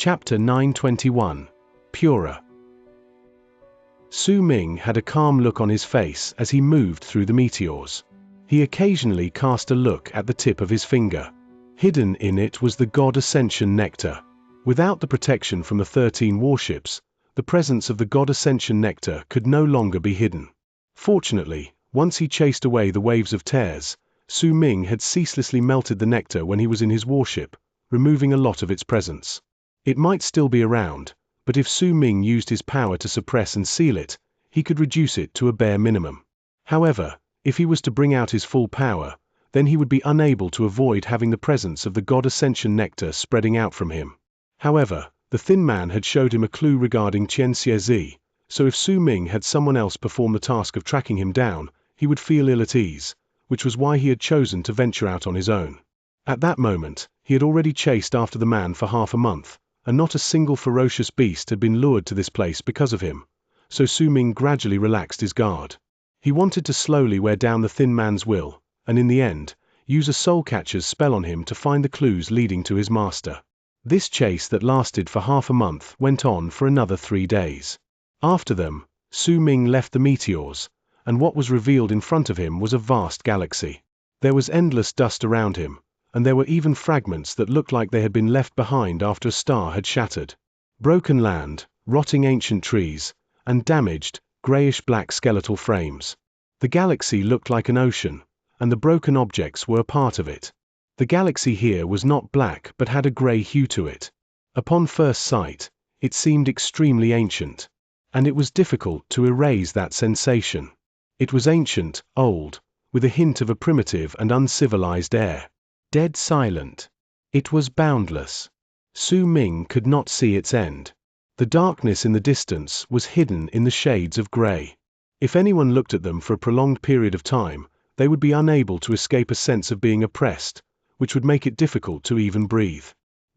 Chapter 921. Purer. Su Ming had a calm look on his face as he moved through the meteors. He occasionally cast a look at the tip of his finger. Hidden in it was the God Ascension Nectar. Without the protection from the 13 warships, the presence of the God Ascension Nectar could no longer be hidden. Fortunately, once he chased away the waves of tears, Su Ming had ceaselessly melted the nectar when he was in his warship, removing a lot of its presence. It might still be around, but if Su Ming used his power to suppress and seal it, he could reduce it to a bare minimum. However, if he was to bring out his full power, then he would be unable to avoid having the presence of the God Ascension Nectar spreading out from him. However, the thin man had showed him a clue regarding Xianxia, so if Su Ming had someone else perform the task of tracking him down, he would feel ill at ease, which was why he had chosen to venture out on his own. At that moment, he had already chased after the man for half a month, and not a single ferocious beast had been lured to this place because of him, so Su Ming gradually relaxed his guard. He wanted to slowly wear down the thin man's will, and in the end, use a soul catcher's spell on him to find the clues leading to his master. This chase that lasted for half a month went on for another 3 days. After them, Su Ming left the meteors, and what was revealed in front of him was a vast galaxy. There was endless dust around him, and there were even fragments that looked like they had been left behind after a star had shattered. Broken land, rotting ancient trees, and damaged, grayish-black skeletal frames. The galaxy looked like an ocean, and the broken objects were a part of it. The galaxy here was not black but had a gray hue to it. Upon first sight, it seemed extremely ancient, and it was difficult to erase that sensation. It was ancient, old, with a hint of a primitive and uncivilized air. Dead silent. It was boundless. Su Ming could not see its end. The darkness in the distance was hidden in the shades of gray. If anyone looked at them for a prolonged period of time, they would be unable to escape a sense of being oppressed, which would make it difficult to even breathe.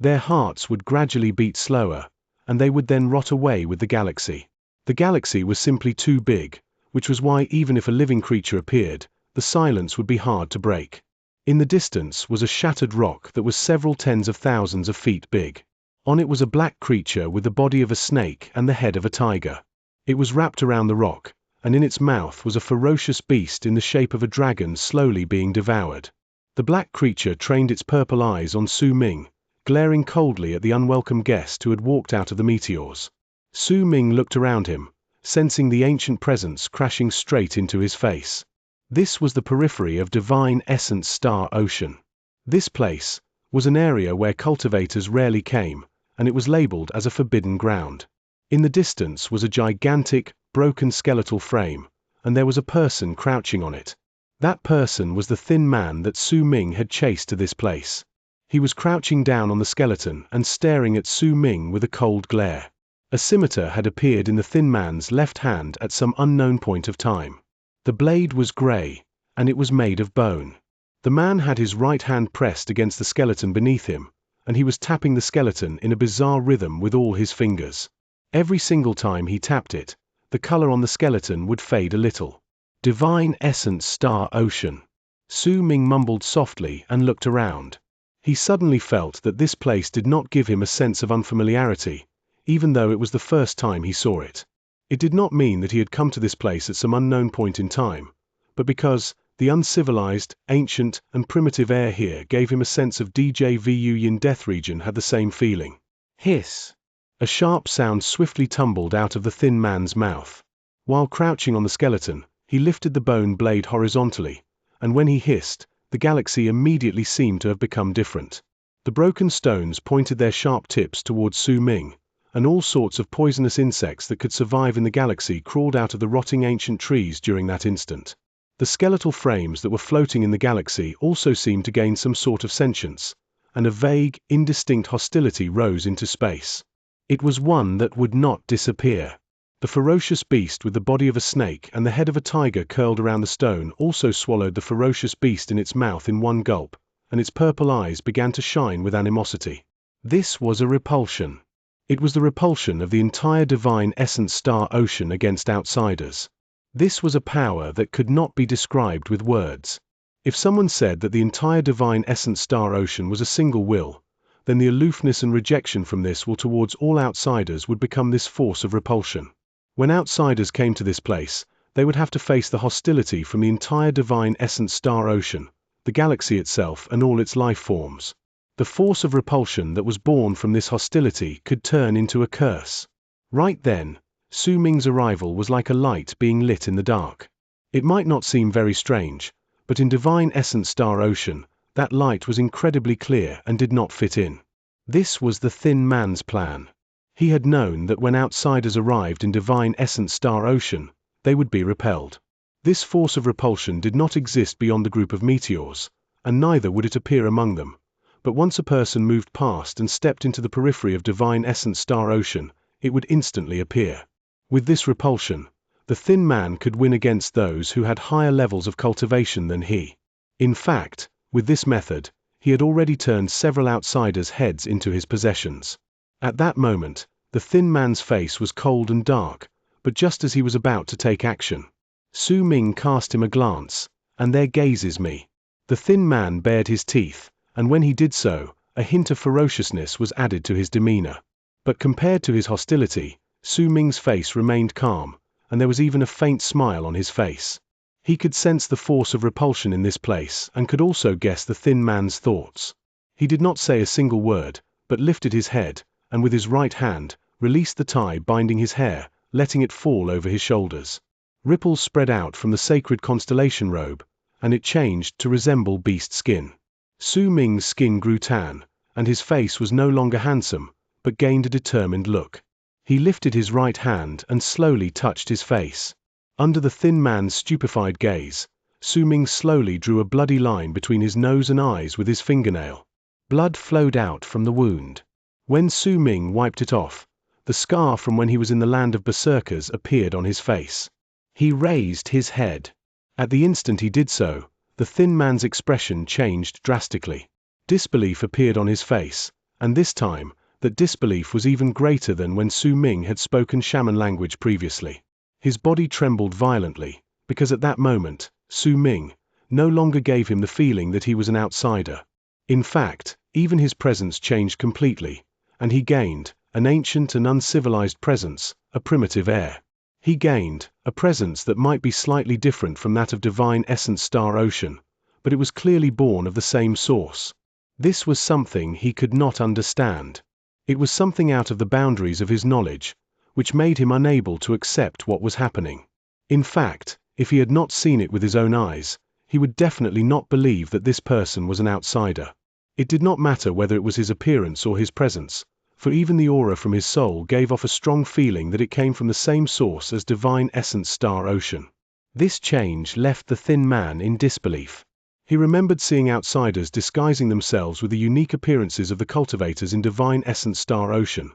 Their hearts would gradually beat slower, and they would then rot away with the galaxy. The galaxy was simply too big, which was why even if a living creature appeared, the silence would be hard to break. In the distance was a shattered rock that was several tens of thousands of feet big. On it was a black creature with the body of a snake and the head of a tiger. It was wrapped around the rock, and in its mouth was a ferocious beast in the shape of a dragon slowly being devoured. The black creature trained its purple eyes on Su Ming, glaring coldly at the unwelcome guest who had walked out of the meteors. Su Ming looked around him, sensing the ancient presence crashing straight into his face. This was the periphery of Divine Essence Star Ocean. This place was an area where cultivators rarely came, and it was labeled as a forbidden ground. In the distance was a gigantic, broken skeletal frame, and there was a person crouching on it. That person was the thin man that Su Ming had chased to this place. He was crouching down on the skeleton and staring at Su Ming with a cold glare. A scimitar had appeared in the thin man's left hand at some unknown point of time. The blade was gray, and it was made of bone. The man had his right hand pressed against the skeleton beneath him, and he was tapping the skeleton in a bizarre rhythm with all his fingers. Every single time he tapped it, the color on the skeleton would fade a little. Divine Essence Star Ocean. Su Ming mumbled softly and looked around. He suddenly felt that this place did not give him a sense of unfamiliarity, even though it was the first time he saw it. It did not mean that he had come to this place at some unknown point in time, but because the uncivilized, ancient, and primitive air here gave him a sense of Deja-vu. Yin Death Region had the same feeling. Hiss! A sharp sound swiftly tumbled out of the thin man's mouth. While crouching on the skeleton, he lifted the bone blade horizontally, and when he hissed, the galaxy immediately seemed to have become different. The broken stones pointed their sharp tips towards Su Ming, and all sorts of poisonous insects that could survive in the galaxy crawled out of the rotting ancient trees during that instant. The skeletal frames that were floating in the galaxy also seemed to gain some sort of sentience, and a vague, indistinct hostility rose into space. It was one that would not disappear. The ferocious beast with the body of a snake and the head of a tiger curled around the stone also swallowed the ferocious beast in its mouth in one gulp, and its purple eyes began to shine with animosity. This was a repulsion. It was the repulsion of the entire Divine Essence Star Ocean against outsiders. This was a power that could not be described with words. If someone said that the entire Divine Essence Star Ocean was a single will, then the aloofness and rejection from this will towards all outsiders would become this force of repulsion. When outsiders came to this place, they would have to face the hostility from the entire divine essence star ocean, the galaxy itself and all its life forms. The force of repulsion that was born from this hostility could turn into a curse. Right then, Su Ming's arrival was like a light being lit in the dark. It might not seem very strange, but in divine essence star ocean, that light was incredibly clear and did not fit in. This was the thin man's plan. He had known that when outsiders arrived in divine essence star ocean, they would be repelled. This force of repulsion did not exist beyond the group of meteors, and neither would it appear among them. But once a person moved past and stepped into the periphery of divine essence star ocean, it would instantly appear. With this repulsion, the thin man could win against those who had higher levels of cultivation than he. In fact, with this method, he had already turned several outsiders' heads into his possessions. At that moment, the thin man's face was cold and dark, but just as he was about to take action, Su Ming cast him a glance, and there gazes me. The thin man bared his teeth, and when he did so, a hint of ferociousness was added to his demeanor. But compared to his hostility, Su Ming's face remained calm, and there was even a faint smile on his face. He could sense the force of repulsion in this place and could also guess the thin man's thoughts. He did not say a single word, but lifted his head, and with his right hand, released the tie binding his hair, letting it fall over his shoulders. Ripples spread out from the sacred constellation robe, and it changed to resemble beast skin. Su Ming's skin grew tan, and his face was no longer handsome, but gained a determined look. He lifted his right hand and slowly touched his face. Under the thin man's stupefied gaze, Su Ming slowly drew a bloody line between his nose and eyes with his fingernail. Blood flowed out from the wound. When Su Ming wiped it off, the scar from when he was in the land of berserkers appeared on his face. He raised his head. At the instant he did so, the thin man's expression changed drastically. Disbelief appeared on his face, and this time, that disbelief was even greater than when Su Ming had spoken shaman language previously. His body trembled violently, because at that moment, Su Ming no longer gave him the feeling that he was an outsider. In fact, even his presence changed completely, and he gained an ancient and uncivilized presence, a primitive air. He gained a presence that might be slightly different from that of divine essence star ocean, but it was clearly born of the same source. This was something he could not understand. It was something out of the boundaries of his knowledge, which made him unable to accept what was happening. In fact, if he had not seen it with his own eyes, he would definitely not believe that this person was an outsider. It did not matter whether it was his appearance or his presence, for even the aura from his soul gave off a strong feeling that it came from the same source as divine essence star ocean. This change left the thin man in disbelief. He remembered seeing outsiders disguising themselves with the unique appearances of the cultivators in divine essence star ocean.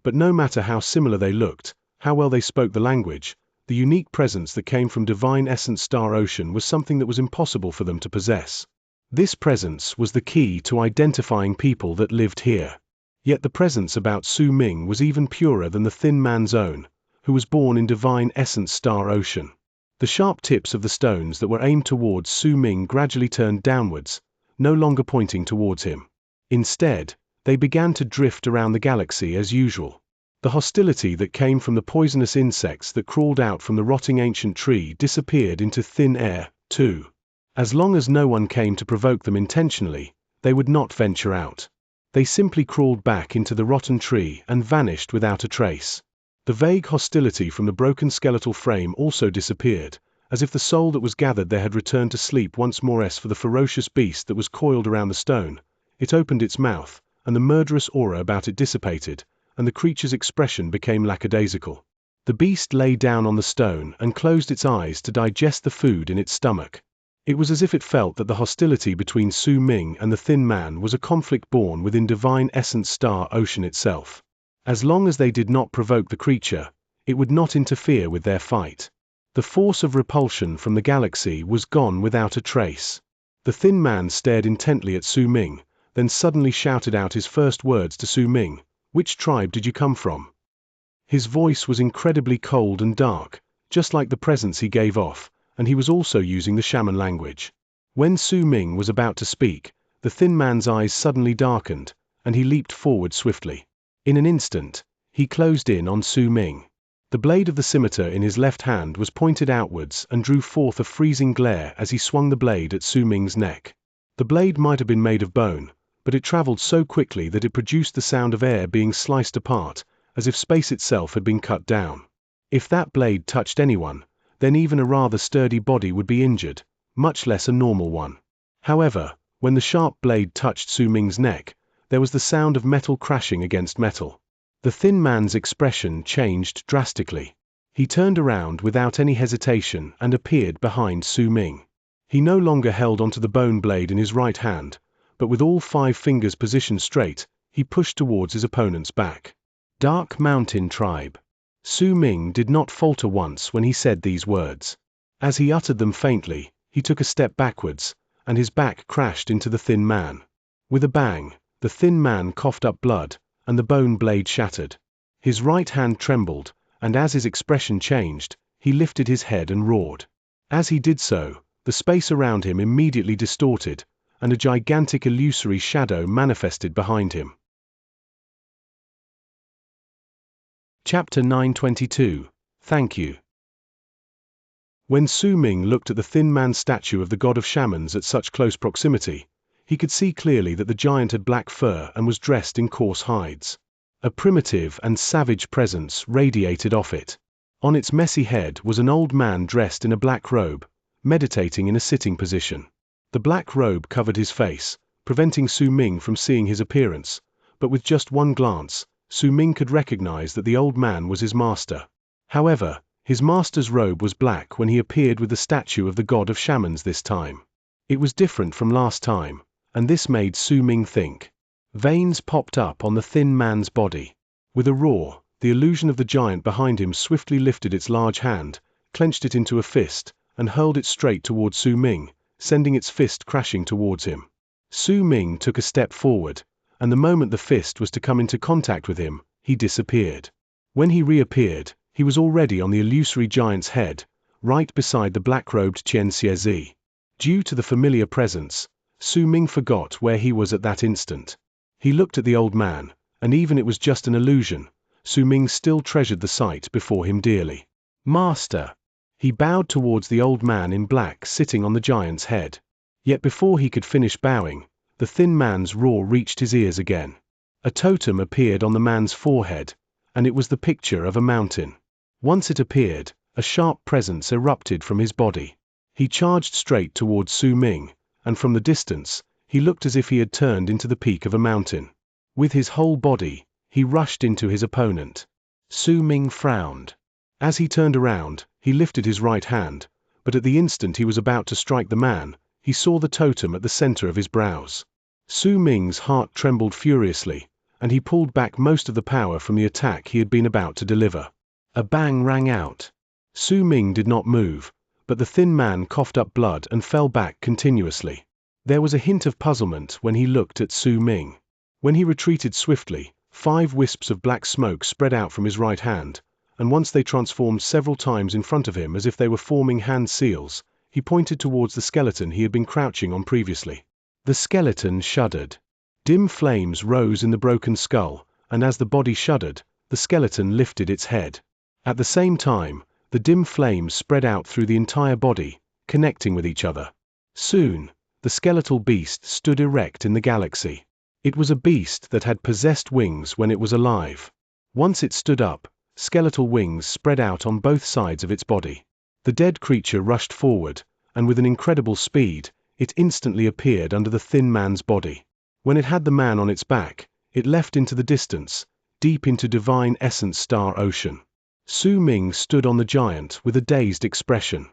But no matter how similar they looked, how well they spoke the language, the unique presence that came from divine essence star ocean was something that was impossible for them to possess. This presence was the key to identifying people that lived here. Yet the presence about Su Ming was even purer than the thin man's own, who was born in divine essence star ocean. The sharp tips of the stones that were aimed towards Su Ming gradually turned downwards, no longer pointing towards him. Instead, they began to drift around the galaxy as usual. The hostility that came from the poisonous insects that crawled out from the rotting ancient tree disappeared into thin air, too. As long as no one came to provoke them intentionally, they would not venture out. They simply crawled back into the rotten tree and vanished without a trace. The vague hostility from the broken skeletal frame also disappeared, as if the soul that was gathered there had returned to sleep once more. As for the ferocious beast that was coiled around the stone, it opened its mouth, and the murderous aura about it dissipated, and the creature's expression became lackadaisical. The beast lay down on the stone and closed its eyes to digest the food in its stomach. It was as if it felt that the hostility between Su Ming and the thin man was a conflict born within divine essence star ocean itself. As long as they did not provoke the creature, it would not interfere with their fight. The force of repulsion from the galaxy was gone without a trace. The thin man stared intently at Su Ming, then suddenly shouted out his first words to Su Ming. "Which tribe did you come from?" His voice was incredibly cold and dark, just like the presence he gave off, and he was also using the shaman language. When Su Ming was about to speak, the thin man's eyes suddenly darkened, and he leaped forward swiftly. In an instant, he closed in on Su Ming. The blade of the scimitar in his left hand was pointed outwards and drew forth a freezing glare as he swung the blade at Su Ming's neck. The blade might have been made of bone, but it traveled so quickly that it produced the sound of air being sliced apart, as if space itself had been cut down. If that blade touched anyone, then even a rather sturdy body would be injured, much less a normal one. However, when the sharp blade touched Su Ming's neck, there was the sound of metal crashing against metal. The thin man's expression changed drastically. He turned around without any hesitation and appeared behind Su Ming. He no longer held onto the bone blade in his right hand, but with all 5 fingers positioned straight, he pushed towards his opponent's back. Dark Mountain Tribe. Su Ming did not falter once when he said these words. As he uttered them faintly, he took a step backwards, and his back crashed into the thin man. With a bang, the thin man coughed up blood, and the bone blade shattered. His right hand trembled, and as his expression changed, he lifted his head and roared. As he did so, the space around him immediately distorted, and a gigantic illusory shadow manifested behind him. Chapter 922. Thank you. When Su Ming looked at the thin man's statue of the god of shamans at such close proximity, he could see clearly that the giant had black fur and was dressed in coarse hides. A primitive and savage presence radiated off it. On its messy head was an old man dressed in a black robe, meditating in a sitting position. The black robe covered his face, preventing Su Ming from seeing his appearance, but with just one glance, Su Ming could recognize that the old man was his master. However, his master's robe was black when he appeared with the statue of the god of shamans this time. It was different from last time, and this made Su Ming think. Veins popped up on the thin man's body. With a roar, the illusion of the giant behind him swiftly lifted its large hand, clenched it into a fist, and hurled it straight towards Su Ming, sending its fist crashing towards him. Su Ming took a step forward, and the moment the fist was to come into contact with him, he disappeared. When he reappeared, he was already on the illusory giant's head, right beside the black-robed Xianxia. Due to the familiar presence, Su Ming forgot where he was at that instant. He looked at the old man, and even it was just an illusion, Su Ming still treasured the sight before him dearly. Master! He bowed towards the old man in black sitting on the giant's head. Yet before he could finish bowing, the thin man's roar reached his ears again. A totem appeared on the man's forehead, and it was the picture of a mountain. Once it appeared, a sharp presence erupted from his body. He charged straight towards Su Ming, and from the distance, he looked as if he had turned into the peak of a mountain. With his whole body, he rushed into his opponent. Su Ming frowned. As he turned around, he lifted his right hand, but at the instant he was about to strike the man, he saw the totem at the center of his brows. Su Ming's heart trembled furiously, and he pulled back most of the power from the attack he had been about to deliver. A bang rang out. Su Ming did not move, but the thin man coughed up blood and fell back continuously. There was a hint of puzzlement when he looked at Su Ming. When he retreated swiftly, 5 wisps of black smoke spread out from his right hand, and once they transformed several times in front of him as if they were forming hand seals, he pointed towards the skeleton he had been crouching on previously. The skeleton shuddered. Dim flames rose in the broken skull, and as the body shuddered, the skeleton lifted its head. At the same time, the dim flames spread out through the entire body, connecting with each other. Soon, the skeletal beast stood erect in the galaxy. It was a beast that had possessed wings when it was alive. Once it stood up, skeletal wings spread out on both sides of its body. The dead creature rushed forward, and with an incredible speed, it instantly appeared under the thin man's body. When it had the man on its back, it left into the distance, deep into divine essence star ocean. Su Ming stood on the giant with a dazed expression.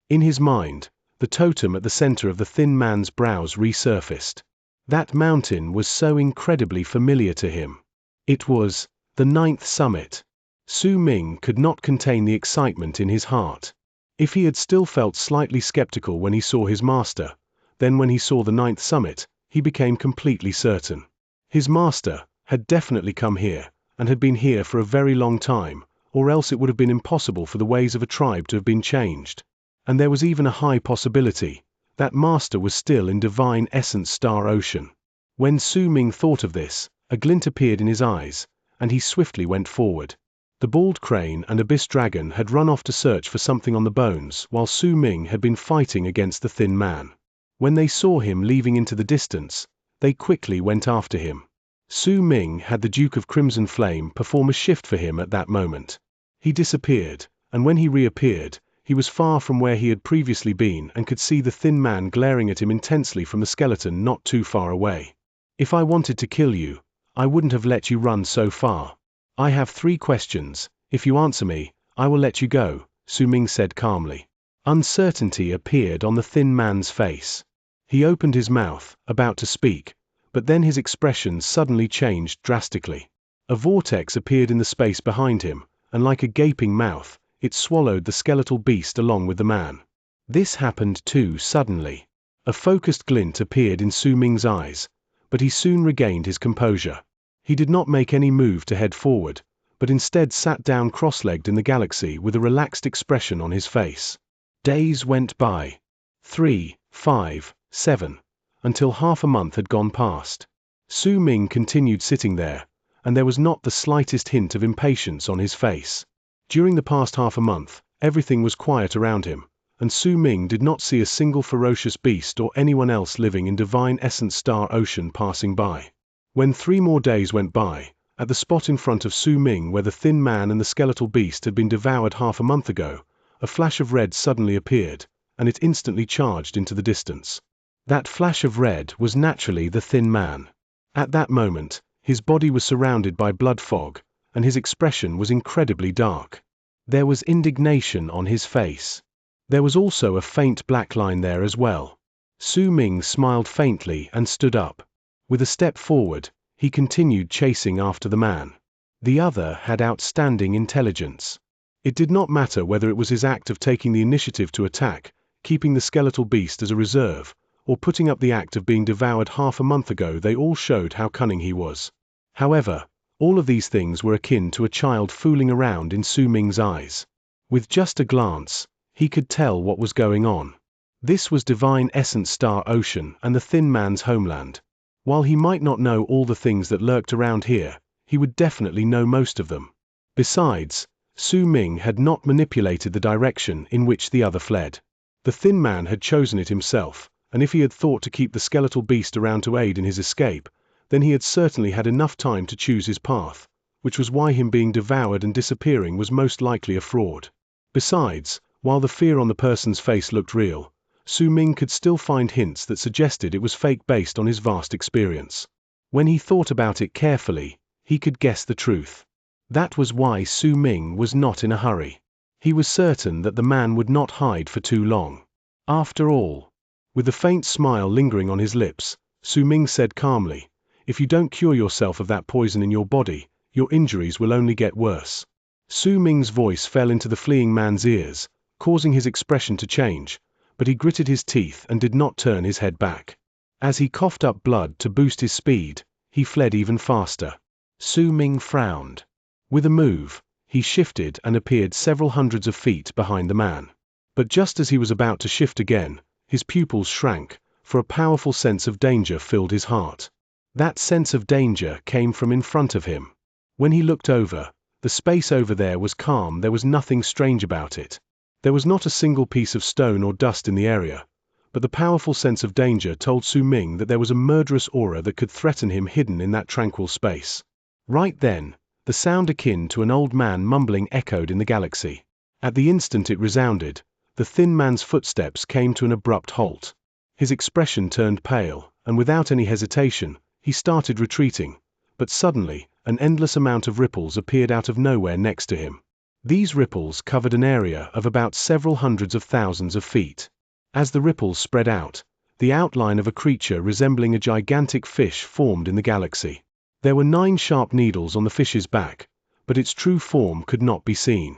In his mind, the totem at the center of the thin man's brows resurfaced. That mountain was so incredibly familiar to him. It was the 9th summit. Su Ming could not contain the excitement in his heart. If he had still felt slightly skeptical when he saw his master, then when he saw the 9th summit, he became completely certain. His master had definitely come here, and had been here for a very long time, or else it would have been impossible for the ways of a tribe to have been changed. And there was even a high possibility that master was still in divine essence star ocean. When Su Ming thought of this, A glint appeared in his eyes, and he swiftly went forward. The bald crane and abyss dragon had run off to search for something on the bones, while Su Ming had been fighting against the thin man. When they saw him leaving into the distance, they quickly went after him. Su Ming had the Duke of Crimson Flame perform a shift for him at that moment. He disappeared, and when he reappeared, he was far from where he had previously been and could see the thin man glaring at him intensely from the skeleton not too far away. "If I wanted to kill you, I wouldn't have let you run so far. I have 3 questions. If you answer me, I will let you go," Su Ming said calmly. Uncertainty appeared on the thin man's face. He opened his mouth, about to speak, but then his expression suddenly changed drastically. A vortex appeared in the space behind him, and like a gaping mouth, it swallowed the skeletal beast along with the man. This happened too suddenly. A focused glint appeared in Su Ming's eyes, but he soon regained his composure. He did not make any move to head forward, but instead sat down cross-legged in the galaxy with a relaxed expression on his face. Days went by. 3, 5, 7, until half a month had gone past. Su Ming continued sitting there, and there was not the slightest hint of impatience on his face. During the past half a month, everything was quiet around him, and Su Ming did not see a single ferocious beast or anyone else living in Divine Essence Star Ocean passing by. When 3 more days went by, at the spot in front of Su Ming where the thin man and the skeletal beast had been devoured half a month ago, a flash of red suddenly appeared, and it instantly charged into the distance. That flash of red was naturally the thin man. At that moment, his body was surrounded by blood fog, and his expression was incredibly dark. There was indignation on his face. There was also a faint black line there as well. Su Ming smiled faintly and stood up. With a step forward, he continued chasing after the man. The other had outstanding intelligence. It did not matter whether it was his act of taking the initiative to attack, keeping the skeletal beast as a reserve, or putting up the act of being devoured half a month ago, they all showed how cunning he was. However, all of these things were akin to a child fooling around in Su Ming's eyes. With just a glance, he could tell what was going on. This was Divine Essence Star Ocean and the thin man's homeland. While he might not know all the things that lurked around here, he would definitely know most of them. Besides, Su Ming had not manipulated the direction in which the other fled. The thin man had chosen it himself, and if he had thought to keep the skeletal beast around to aid in his escape, then he had certainly had enough time to choose his path, which was why him being devoured and disappearing was most likely a fraud. Besides, while the fear on the person's face looked real, Su Ming could still find hints that suggested it was fake based on his vast experience. When he thought about it carefully, he could guess the truth. That was why Su Ming was not in a hurry. He was certain that the man would not hide for too long. After all, with a faint smile lingering on his lips, Su Ming said calmly, "If you don't cure yourself of that poison in your body, your injuries will only get worse." Su Ming's voice fell into the fleeing man's ears, causing his expression to change, but he gritted his teeth and did not turn his head back. As he coughed up blood to boost his speed, he fled even faster. Su Ming frowned. With a move, he shifted and appeared several hundreds of feet behind the man. But just as he was about to shift again, his pupils shrank, for a powerful sense of danger filled his heart. That sense of danger came from in front of him. When he looked over, the space over there was calm. There was nothing strange about it. There was not a single piece of stone or dust in the area, but the powerful sense of danger told Su Ming that there was a murderous aura that could threaten him hidden in that tranquil space. Right then, the sound akin to an old man mumbling echoed in the galaxy. At the instant it resounded, the thin man's footsteps came to an abrupt halt. His expression turned pale, and without any hesitation, he started retreating, but suddenly, an endless amount of ripples appeared out of nowhere next to him. These ripples covered an area of about several hundreds of thousands of feet. As the ripples spread out, the outline of a creature resembling a gigantic fish formed in the galaxy. There were 9 sharp needles on the fish's back, but its true form could not be seen.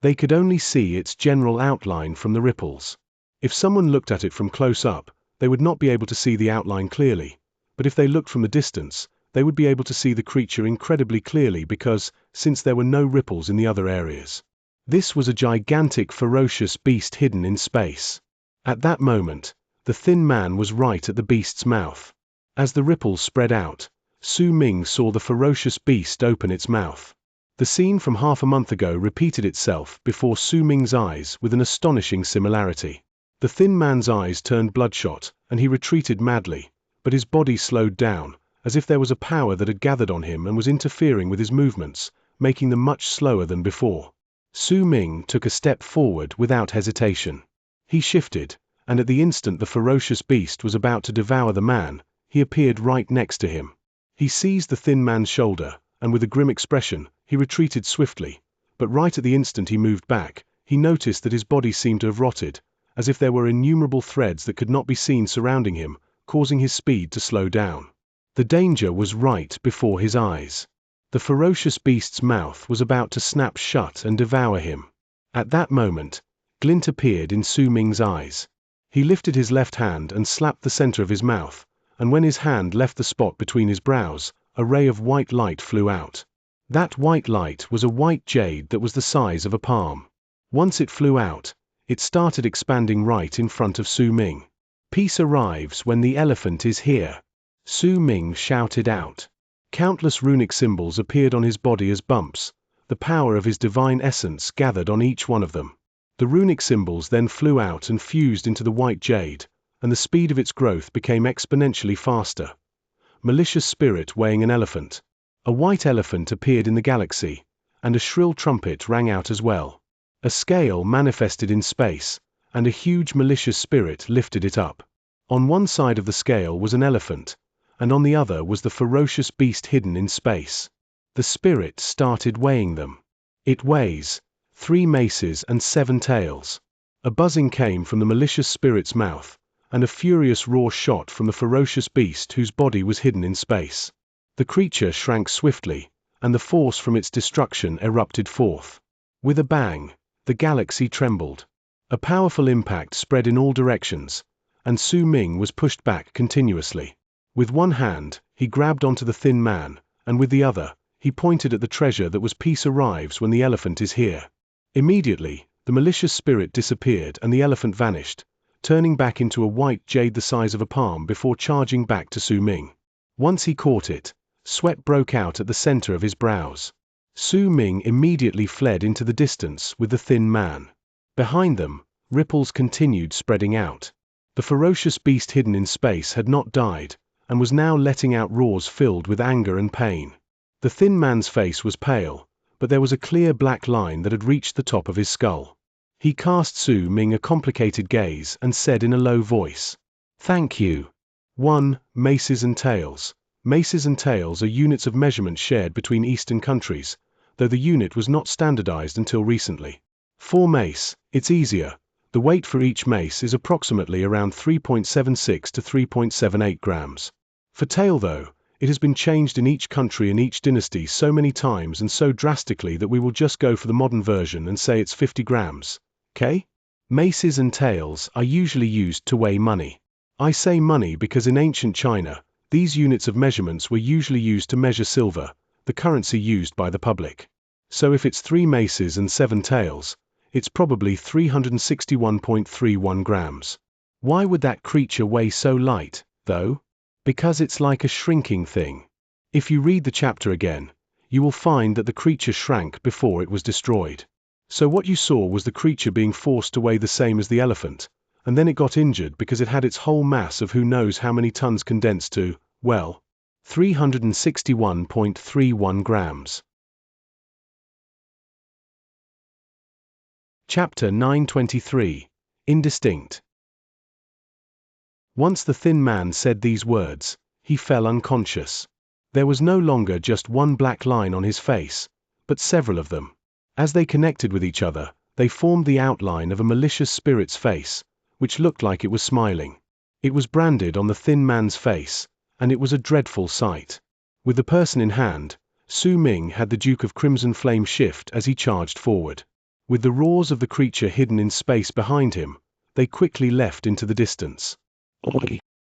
They could only see its general outline from the ripples. If someone looked at it from close up, they would not be able to see the outline clearly, but if they looked from the distance, they would be able to see the creature incredibly clearly because, since there were no ripples in the other areas. This was a gigantic ferocious beast hidden in space. At that moment, the thin man was right at the beast's mouth. As the ripples spread out, Su Ming saw the ferocious beast open its mouth. The scene from half a month ago repeated itself before Su Ming's eyes with an astonishing similarity. The thin man's eyes turned bloodshot, and he retreated madly, but his body slowed down, as if there was a power that had gathered on him and was interfering with his movements, making them much slower than before. Su Ming took a step forward without hesitation. He shifted, and at the instant the ferocious beast was about to devour the man, he appeared right next to him. He seized the thin man's shoulder, and with a grim expression, he retreated swiftly, but right at the instant he moved back, he noticed that his body seemed to have rotted, as if there were innumerable threads that could not be seen surrounding him, causing his speed to slow down. The danger was right before his eyes. The ferocious beast's mouth was about to snap shut and devour him. At that moment, glint appeared in Su Ming's eyes. He lifted his left hand and slapped the center of his mouth, and when his hand left the spot between his brows, a ray of white light flew out. That white light was a white jade that was the size of a palm. Once it flew out, it started expanding right in front of Su Ming. "Peace arrives when the elephant is here," Su Ming shouted out. Countless runic symbols appeared on his body as bumps. The power of his divine essence gathered on each one of them. The runic symbols then flew out and fused into the white jade, and the speed of its growth became exponentially faster. Malicious spirit weighing an elephant. A white elephant appeared in the galaxy, and a shrill trumpet rang out as well. A scale manifested in space, and a huge malicious spirit lifted it up. On one side of the scale was an elephant, and on the other was the ferocious beast hidden in space. The spirit started weighing them. "It weighs 3 maces and 7 tails." A buzzing came from the malicious spirit's mouth, and a furious roar shot from the ferocious beast whose body was hidden in space. The creature shrank swiftly, and the force from its destruction erupted forth. With a bang, the galaxy trembled. A powerful impact spread in all directions, and Su Ming was pushed back continuously. With one hand, he grabbed onto the thin man, and with the other, he pointed at the treasure that was "Peace arrives when the elephant is here." Immediately, the malicious spirit disappeared and the elephant vanished, turning back into a white jade the size of a palm before charging back to Su Ming. Once he caught it, sweat broke out at the center of his brows. Su Ming immediately fled into the distance with the thin man. Behind them, ripples continued spreading out. The ferocious beast hidden in space had not died, and was now letting out roars filled with anger and pain. The thin man's face was pale, but there was a clear black line that had reached the top of his skull. He cast Su Ming a complicated gaze and said in a low voice, "Thank you." 1. Maces and tails. Maces and tails are units of measurement shared between Eastern countries, though the unit was not standardized until recently. For mace, it's easier. The weight for each mace is approximately around 3.76 to 3.78 grams. For tail though, it has been changed in each country and each dynasty so many times and so drastically that we will just go for the modern version and say it's 50 grams. Okay? Maces and tails are usually used to weigh money. I say money because in ancient China, these units of measurements were usually used to measure silver, the currency used by the public. So if it's 3 maces and 7 tails, it's probably 361.31 grams. Why would that creature weigh so light, though? Because it's like a shrinking thing. If you read the chapter again, you will find that the creature shrank before it was destroyed. So what you saw was the creature being forced to weigh the same as the elephant, and then it got injured because it had its whole mass of who knows how many tons condensed to, well, 361.31 grams. Chapter 923. Indistinct. Once the thin man said these words, he fell unconscious. There was no longer just one black line on his face, but several of them. As they connected with each other, they formed the outline of a malicious spirit's face, which looked like it was smiling. It was branded on the thin man's face, and it was a dreadful sight. With the person in hand, Su Ming had the Duke of Crimson Flame shift as he charged forward. With the roars of the creature hidden in space behind him, they quickly left into the distance.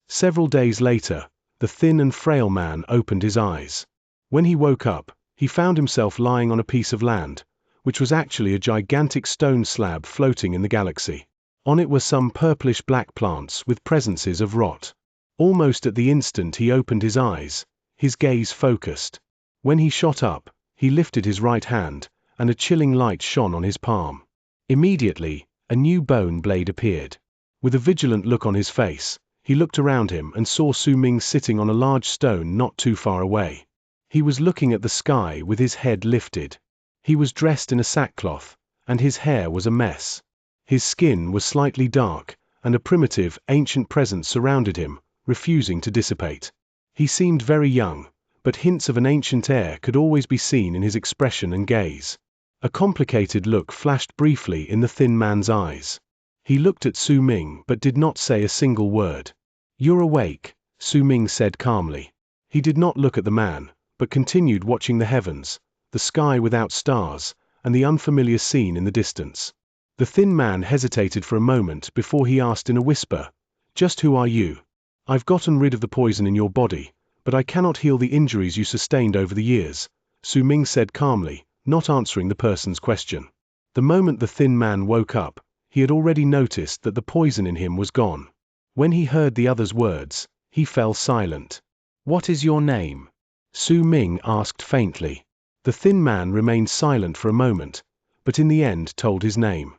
Several days later, the thin and frail man opened his eyes. When he woke up, he found himself lying on a piece of land, which was actually a gigantic stone slab floating in the galaxy. On it were some purplish-black plants with presences of rot. Almost at the instant he opened his eyes, his gaze focused. When he shot up, he lifted his right hand, and a chilling light shone on his palm. Immediately, a new bone blade appeared. With a vigilant look on his face, he looked around him and saw Su Ming sitting on a large stone not too far away. He was looking at the sky with his head lifted. He was dressed in a sackcloth, and his hair was a mess. His skin was slightly dark, and a primitive, ancient presence surrounded him, refusing to dissipate. He seemed very young, but hints of an ancient air could always be seen in his expression and gaze. A complicated look flashed briefly in the thin man's eyes. He looked at Su Ming but did not say a single word. "You're awake," Su Ming said calmly. He did not look at the man, but continued watching the heavens, the sky without stars, and the unfamiliar scene in the distance. The thin man hesitated for a moment before he asked in a whisper, "Just who are you?" "I've gotten rid of the poison in your body, but I cannot heal the injuries you sustained over the years," Su Ming said calmly, not answering the person's question. The moment the thin man woke up, he had already noticed that the poison in him was gone. When he heard the other's words, he fell silent. "What is your name?" Su Ming asked faintly. The thin man remained silent for a moment, but in the end told his name.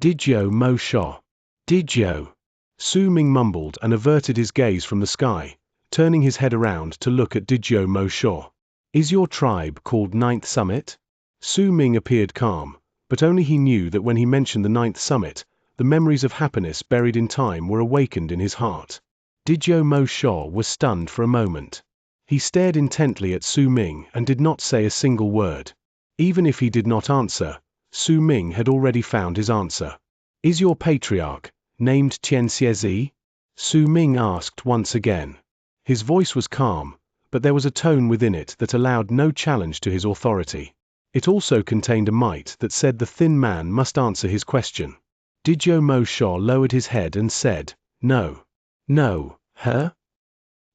"Didyo Mo Sho." "Didyo." Su Ming mumbled and averted his gaze from the sky, turning his head around to look at Didyo Mo Sho. "Is your tribe called Ninth Summit?" Su Ming appeared calm, but only he knew that when he mentioned the Ninth Summit, the memories of happiness buried in time were awakened in his heart. Didyo Mo Sho was stunned for a moment. He stared intently at Su Ming and did not say a single word. Even if he did not answer, Su Ming had already found his answer. "Is your patriarch named Xianxia?" Su Ming asked once again. His voice was calm, but there was a tone within it that allowed no challenge to his authority. It also contained a might that said the thin man must answer his question. Didyo Mo Sho lowered his head and said, "No." "No, her?"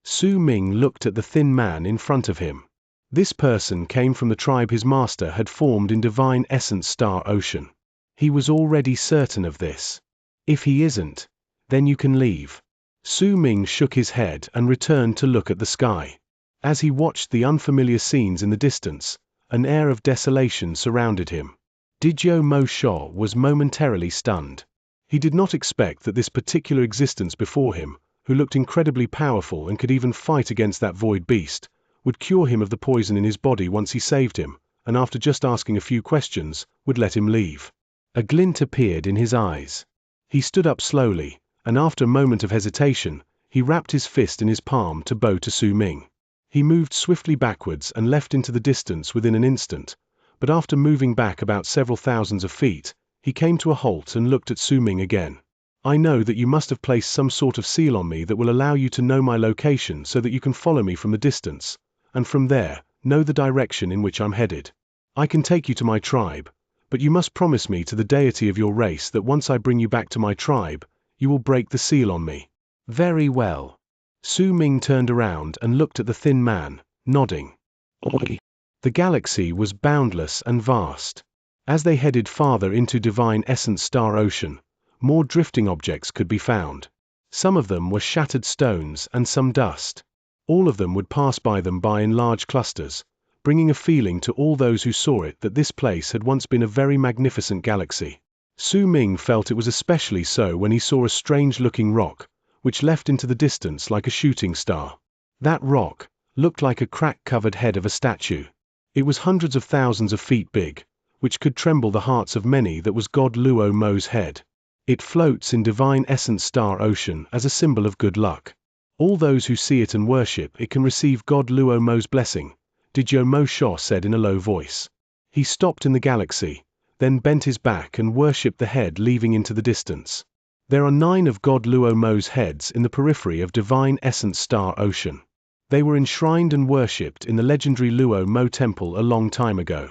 Su Ming looked at the thin man in front of him. This person came from the tribe his master had formed in Divine Essence Star Ocean. He was already certain of this. "If he isn't, then you can leave." Su Ming shook his head and returned to look at the sky. As he watched the unfamiliar scenes in the distance, an air of desolation surrounded him. Didyo Mo Sho was momentarily stunned. He did not expect that this particular existence before him, who looked incredibly powerful and could even fight against that void beast, would cure him of the poison in his body once he saved him, and after just asking a few questions, would let him leave. A glint appeared in his eyes. He stood up slowly, and after a moment of hesitation, he wrapped his fist in his palm to bow to Su Ming. He moved swiftly backwards and left into the distance within an instant, but after moving back about several thousands of feet, he came to a halt and looked at Su Ming again. "I know that you must have placed some sort of seal on me that will allow you to know my location so that you can follow me from the distance, and from there, know the direction in which I'm headed. I can take you to my tribe, but you must promise me to the deity of your race that once I bring you back to my tribe, you will break the seal on me." "Very well." Su Ming turned around and looked at the thin man, nodding. The galaxy was boundless and vast. As they headed farther into Divine Essence Star Ocean, more drifting objects could be found. Some of them were shattered stones and some dust. All of them would pass by them in large clusters, bringing a feeling to all those who saw it that this place had once been a very magnificent galaxy. Su Ming felt it was especially so when he saw a strange-looking rock, which left into the distance like a shooting star. That rock looked like a crack-covered head of a statue. It was hundreds of thousands of feet big, which could tremble the hearts of many. That was God Luo Mo's head. It floats in Divine Essence Star Ocean as a symbol of good luck. All those who see it and worship it can receive God Luo Mo's blessing, Didyo Mo Sho said in a low voice. He stopped in the galaxy, then bent his back and worshipped the head leaving into the distance. There are 9 of God Luo Mo's heads in the periphery of Divine Essence Star Ocean. They were enshrined and worshipped in the legendary Luo Mo temple a long time ago.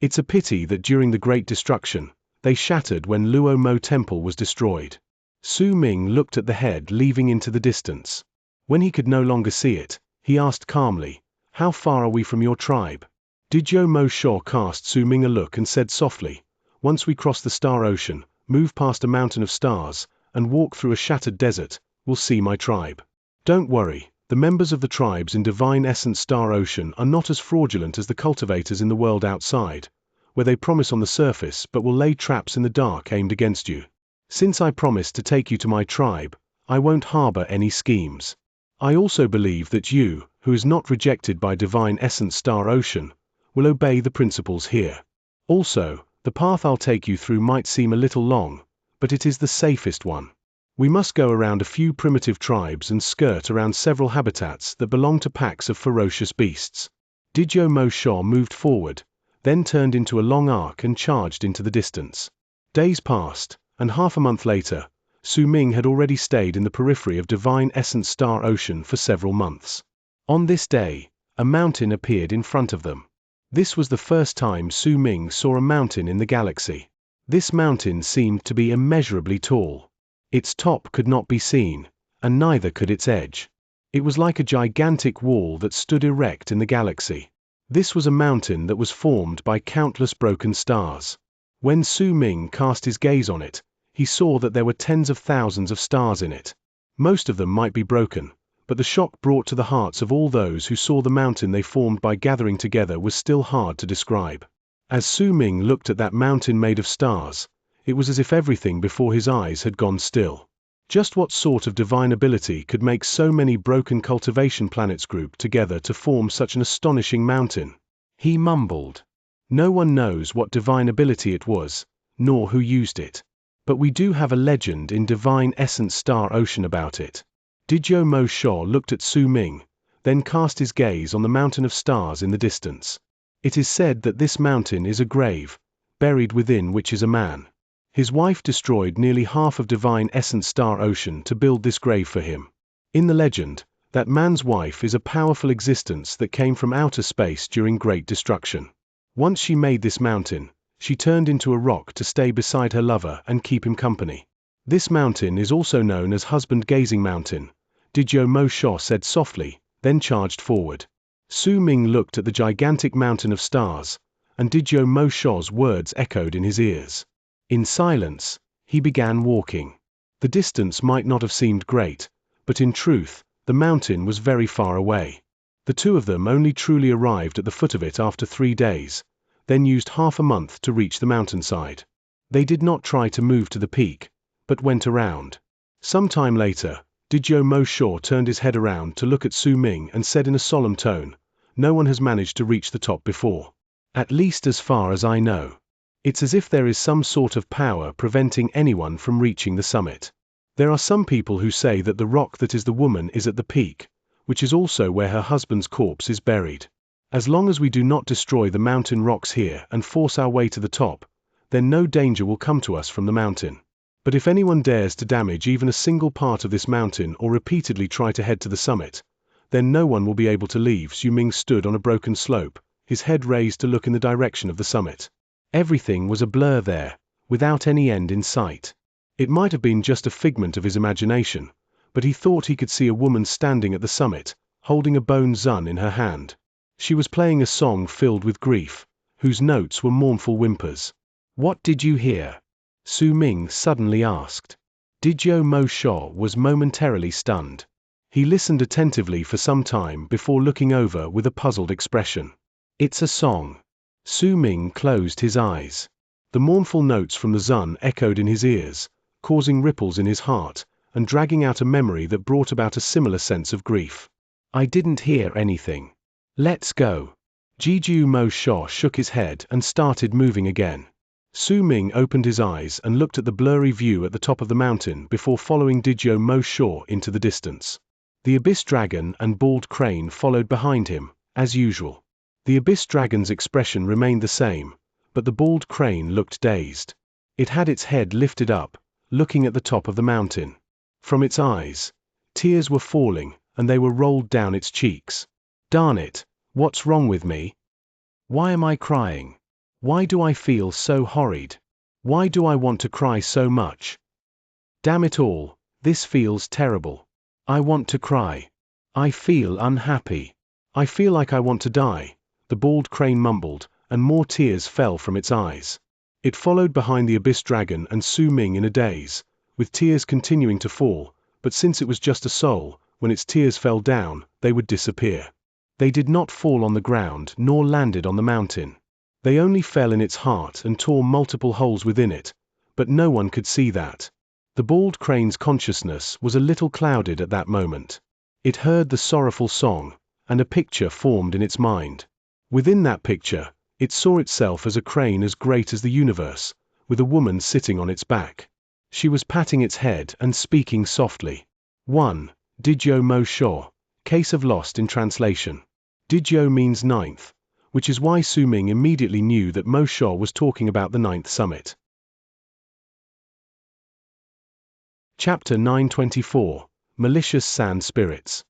It's a pity that during the Great Destruction, they shattered when Luo Mo temple was destroyed. Su Ming looked at the head leaving into the distance. When he could no longer see it, he asked calmly, "How far are we from your tribe?" Didyo Mo Sho cast Su Ming a look and said softly, "Once we cross the Star Ocean, move past a mountain of stars, and walk through a shattered desert, we'll see my tribe. Don't worry, The members of the tribes in Divine Essence Star Ocean are not as fraudulent as the cultivators in the world outside, where they promise on the surface but will lay traps in the dark aimed against you. Since I promised to take you to my tribe, I won't harbor any schemes. I also believe that you, who is not rejected by Divine Essence Star Ocean, will obey the principles here. Also, the path I'll take you through might seem a little long, but it is the safest one. We must go around a few primitive tribes and skirt around several habitats that belong to packs of ferocious beasts. Didyo Mo Sha moved forward, then turned into a long arc and charged into the distance. Days passed, and half a month later, Su Ming had already stayed in the periphery of Divine Essence Star Ocean for several months. On this day, a mountain appeared in front of them. This was the first time Su Ming saw a mountain in the galaxy. This mountain seemed to be immeasurably tall. Its top could not be seen, and neither could its edge. It was like a gigantic wall that stood erect in the galaxy. This was a mountain that was formed by countless broken stars. When Su Ming cast his gaze on it, he saw that there were tens of thousands of stars in it. Most of them might be broken, but the shock brought to the hearts of all those who saw the mountain they formed by gathering together was still hard to describe. As Su Ming looked at that mountain made of stars, it was as if everything before his eyes had gone still. Just what sort of divine ability could make so many broken cultivation planets group together to form such an astonishing mountain? He mumbled. No one knows what divine ability it was, nor who used it. But we do have a legend in Divine Essence Star Ocean about it. Didyo Mo Sha looked at Su Ming, then cast his gaze on the mountain of stars in the distance. It is said that this mountain is a grave, buried within which is a man. His wife destroyed nearly half of Divine Essence Star Ocean to build this grave for him. In the legend, that man's wife is a powerful existence that came from outer space during great destruction. Once she made this mountain, she turned into a rock to stay beside her lover and keep him company. This mountain is also known as Husband Gazing Mountain, Didyo Mo Sha said softly, then charged forward. Su Ming looked at the gigantic mountain of stars, and Didyo Mo Sha's words echoed in his ears. In silence, he began walking. The distance might not have seemed great, but in truth, the mountain was very far away. The two of them only truly arrived at the foot of it after 3 days, then used half a month to reach the mountainside. They did not try to move to the peak, but went around. Some time later, Didyo Mo Sha turned his head around to look at Su Ming and said in a solemn tone, "No one has managed to reach the top before. At least as far as I know. It's as if there is some sort of power preventing anyone from reaching the summit. There are some people who say that the rock that is the woman is at the peak, which is also where her husband's corpse is buried. As long as we do not destroy the mountain rocks here and force our way to the top, then no danger will come to us from the mountain. But if anyone dares to damage even a single part of this mountain or repeatedly try to head to the summit, then no one will be able to leave." Su Ming stood on a broken slope, his head raised to look in the direction of the summit. Everything was a blur there, without any end in sight. It might have been just a figment of his imagination, but he thought he could see a woman standing at the summit, holding a bone zun in her hand. She was playing a song filled with grief, whose notes were mournful whimpers. "What did you hear?" Su Ming suddenly asked. Didyo Mo Sha was momentarily stunned. He listened attentively for some time before looking over with a puzzled expression. "It's a song." Su Ming closed his eyes. The mournful notes from the zun echoed in his ears, causing ripples in his heart, and dragging out a memory that brought about a similar sense of grief. "I didn't hear anything. Let's go." Didyo Mo Sha shook his head and started moving again. Su Ming opened his eyes and looked at the blurry view at the top of the mountain before following Didyo Mo Sha into the distance. The Abyss Dragon and Bald Crane followed behind him, as usual. The Abyss Dragon's expression remained the same, but the Bald Crane looked dazed. It had its head lifted up, looking at the top of the mountain. From its eyes, tears were falling, and they were rolled down its cheeks. "Darn it, what's wrong with me? Why am I crying? Why do I feel so horrid? Why do I want to cry so much? Damn it all, this feels terrible. I want to cry. I feel unhappy. I feel like I want to die," the Bald Crane mumbled, and more tears fell from its eyes. It followed behind the Abyss Dragon and Su Ming in a daze, with tears continuing to fall, but since it was just a soul, when its tears fell down, they would disappear. They did not fall on the ground nor landed on the mountain. They only fell in its heart and tore multiple holes within it, but no one could see that. The bald crane's consciousness was a little clouded at that moment. It heard the sorrowful song, and a picture formed in its mind. Within that picture, it saw itself as a crane as great as the universe, with a woman sitting on its back. She was patting its head and speaking softly. 1. Didyo Mo Sho, case of lost in translation. Didyo means ninth, which is why Su Ming immediately knew that Mo Sho was talking about the ninth summit. Chapter 924, Malicious Sand Spirits.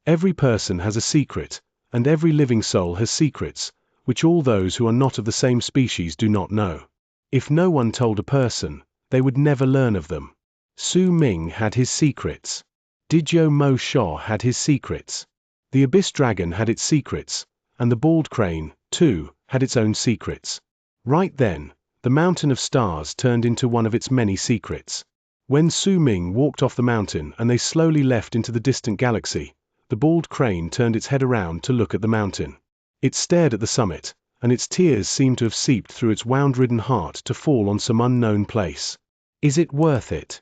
Every person has a secret, and every living soul has secrets, which all those who are not of the same species do not know. If no one told a person, they would never learn of them. Su Ming had his secrets. Didyo Mo Sho had his secrets. The Abyss Dragon had its secrets, and the Bald Crane, too, had its own secrets. Right then, the Mountain of Stars turned into one of its many secrets. When Su Ming walked off the mountain and they slowly left into the distant galaxy, the Bald Crane turned its head around to look at the mountain. It stared at the summit, and its tears seemed to have seeped through its wound-ridden heart to fall on some unknown place. Is it worth it?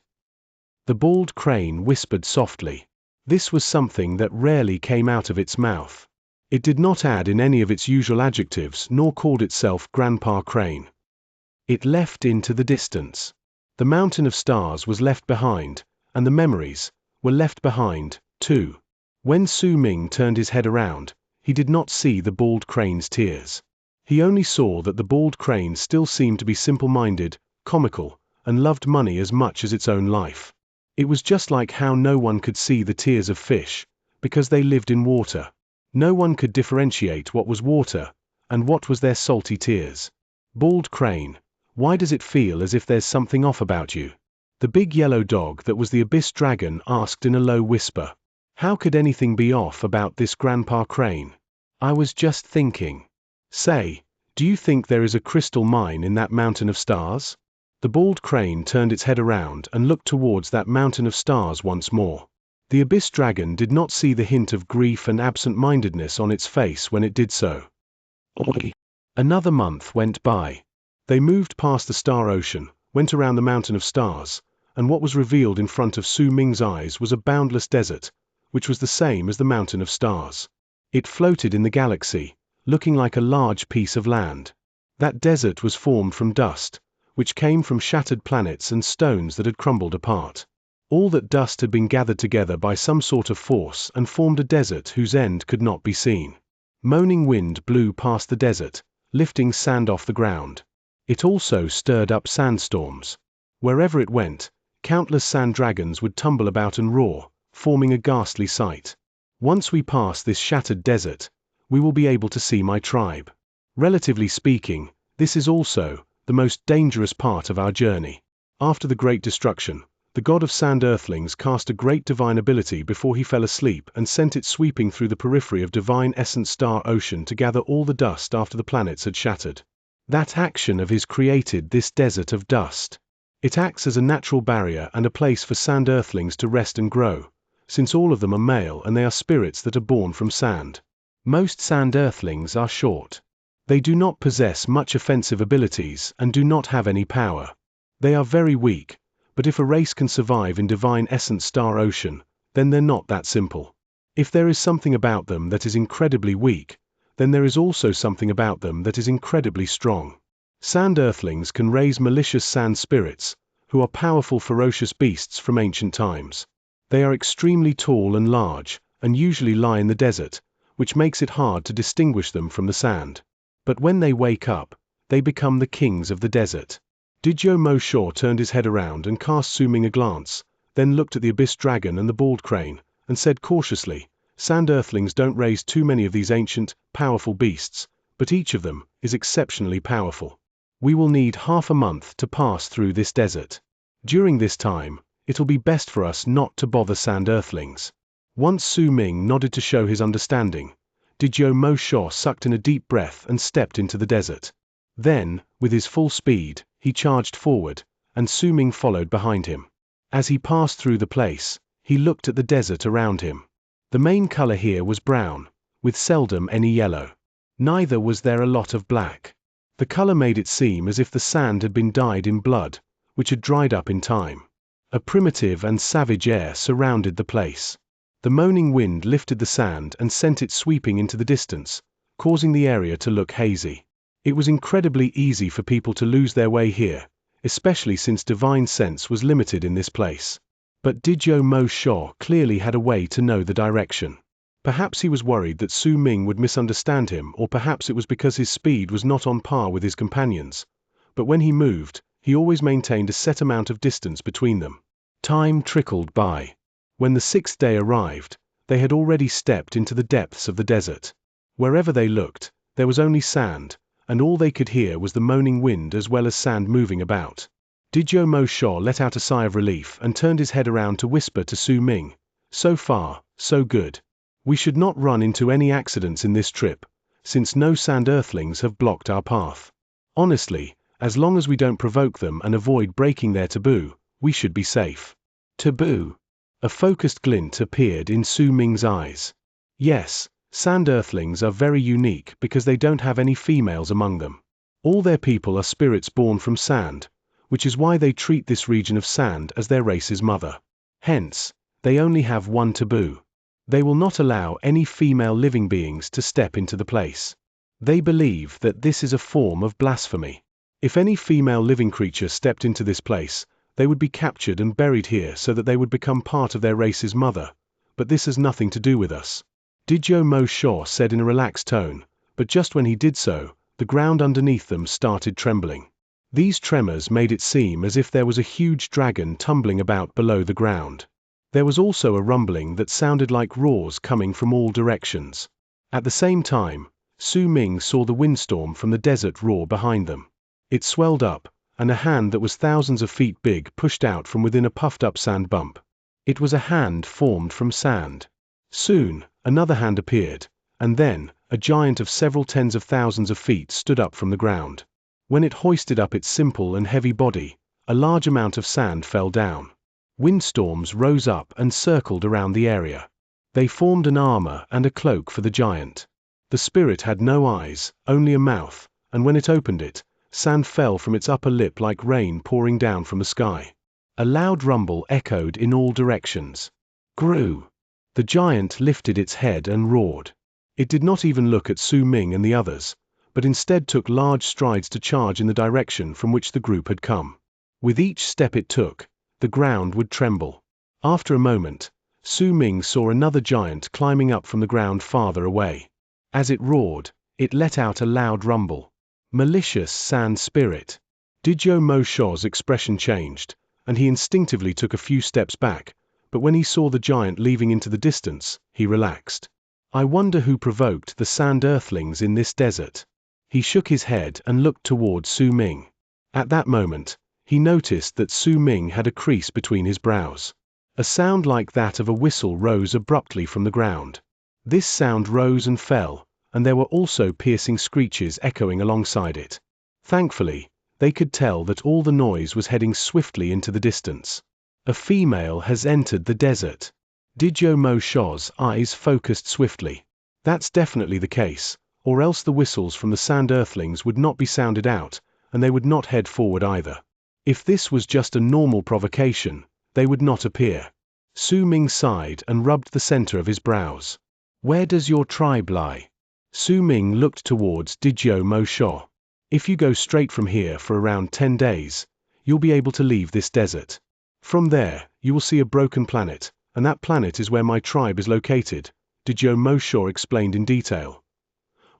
The Bald Crane whispered softly. This was something that rarely came out of its mouth. It did not add in any of its usual adjectives nor called itself Grandpa Crane. It left into the distance. The Mountain of Stars was left behind, and the memories were left behind, too. When Su Ming turned his head around, he did not see the Bald Crane's tears. He only saw that the Bald Crane still seemed to be simple-minded, comical, and loved money as much as its own life. It was just like how no one could see the tears of fish, because they lived in water. No one could differentiate what was water, and what was their salty tears. Bald Crane, why does it feel as if there's something off about you? The big yellow dog that was the Abyss Dragon asked in a low whisper. How could anything be off about this Grandpa Crane? I was just thinking. Say, do you think there is a crystal mine in that Mountain of Stars? The Bald Crane turned its head around and looked towards that Mountain of Stars once more. The Abyss Dragon did not see the hint of grief and absent-mindedness on its face when it did so. Another month went by. They moved past the Star Ocean, went around the Mountain of Stars, and what was revealed in front of Su Ming's eyes was a boundless desert, which was the same as the Mountain of Stars. It floated in the galaxy, looking like a large piece of land. That desert was formed from dust, which came from shattered planets and stones that had crumbled apart. All that dust had been gathered together by some sort of force and formed a desert whose end could not be seen. Moaning wind blew past the desert, lifting sand off the ground. It also stirred up sandstorms. Wherever it went, countless sand dragons would tumble about and roar, forming a ghastly sight. Once we pass this shattered desert, we will be able to see my tribe. Relatively speaking, this is also the most dangerous part of our journey. After the Great Destruction, the god of sand earthlings cast a great divine ability before he fell asleep and sent it sweeping through the periphery of divine essence Star Ocean to gather all the dust after the planets had shattered. That action of his created this desert of dust. It acts as a natural barrier and a place for sand earthlings to rest and grow, since all of them are male and they are spirits that are born from sand. Most sand earthlings are short. They do not possess much offensive abilities and do not have any power. They are very weak, but if a race can survive in divine essence Star Ocean, then they're not that simple. If there is something about them that is incredibly weak, then there is also something about them that is incredibly strong. Sand earthlings can raise malicious sand spirits, who are powerful ferocious beasts from ancient times. They are extremely tall and large, and usually lie in the desert, which makes it hard to distinguish them from the sand. But when they wake up, they become the kings of the desert. Didyo Mo Sho turned his head around and cast Su Ming a glance, then looked at the Abyss Dragon and the Bald Crane, and said cautiously, Sand earthlings don't raise too many of these ancient, powerful beasts, but each of them is exceptionally powerful. We will need half a month to pass through this desert. During this time, it'll be best for us not to bother sand earthlings. Once Su Ming nodded to show his understanding, Didyo Mo Sho sucked in a deep breath and stepped into the desert. Then, with his full speed, he charged forward, and Su Ming followed behind him. As he passed through the place, He looked at the desert around him. The main color here was brown, with seldom any yellow. Neither was there a lot of black. The color made it seem as if the sand had been dyed in blood, which had dried up in time. A primitive and savage air surrounded the place. The moaning wind lifted the sand and sent it sweeping into the distance, causing the area to look hazy. It was incredibly easy for people to lose their way here, especially since divine sense was limited in this place. But Didyo Mo Shaw clearly had a way to know the direction. Perhaps he was worried that Su Ming would misunderstand him, or perhaps it was because his speed was not on par with his companions. But when he moved, he always maintained a set amount of distance between them. Time trickled by. When the 6th day arrived, they had already stepped into the depths of the desert. Wherever they looked, there was only sand, and all they could hear was the moaning wind as well as sand moving about. Didyo Mo Shaw let out a sigh of relief and turned his head around to whisper to Su Ming, "So far, so good. We should not run into any accidents in this trip, since no sand earthlings have blocked our path. Honestly, as long as we don't provoke them and avoid breaking their taboo, we should be safe." Taboo? A focused glint appeared in Su Ming's eyes. Yes, sand earthlings are very unique because they don't have any females among them. All their people are spirits born from sand, which is why they treat this region of sand as their race's mother. Hence, they only have one taboo. They will not allow any female living beings to step into the place. They believe that this is a form of blasphemy. If any female living creature stepped into this place, they would be captured and buried here so that they would become part of their race's mother, but this has nothing to do with us. Didyo Mo Shaw said in a relaxed tone, but just when he did so, the ground underneath them started trembling. These tremors made it seem as if there was a huge dragon tumbling about below the ground. There was also a rumbling that sounded like roars coming from all directions. At the same time, Su Ming saw the windstorm from the desert roar behind them. It swelled up, and a hand that was thousands of feet big pushed out from within a puffed-up sand bump. It was a hand formed from sand. Soon, another hand appeared, and then, a giant of several tens of thousands of feet stood up from the ground. When it hoisted up its simple and heavy body, a large amount of sand fell down. Windstorms rose up and circled around the area. They formed an armor and a cloak for the giant. The spirit had no eyes, only a mouth, and when it opened it, sand fell from its upper lip like rain pouring down from the sky. A loud rumble echoed in all directions. Grew. The giant lifted its head and roared. It did not even look at Su Ming and the others, but instead took large strides to charge in the direction from which the group had come. With each step it took, the ground would tremble. After a moment, Su Ming saw another giant climbing up from the ground farther away. As it roared, it let out a loud rumble. Malicious sand spirit. Didyo Mo Shaw's expression changed, and he instinctively took a few steps back, but when he saw the giant leaving into the distance, he relaxed. I wonder who provoked the sand earthlings in this desert. He shook his head and looked toward Su Ming. At that moment, he noticed that Su Ming had a crease between his brows. A sound like that of a whistle rose abruptly from the ground. This sound rose and fell, and there were also piercing screeches echoing alongside it. Thankfully, they could tell that all the noise was heading swiftly into the distance. A female has entered the desert. Didyo Mo Shaw's eyes focused swiftly. That's definitely the case, or else the whistles from the sand earthlings would not be sounded out, and they would not head forward either. If this was just a normal provocation, they would not appear. Su Ming sighed and rubbed the center of his brows. Where does your tribe lie? Su Ming looked towards Didyo Mo Shaw. If you go straight from here for around 10 days, you'll be able to leave this desert. From there, you will see a broken planet, and that planet is where my tribe is located, Didyo Mo Shaw explained in detail.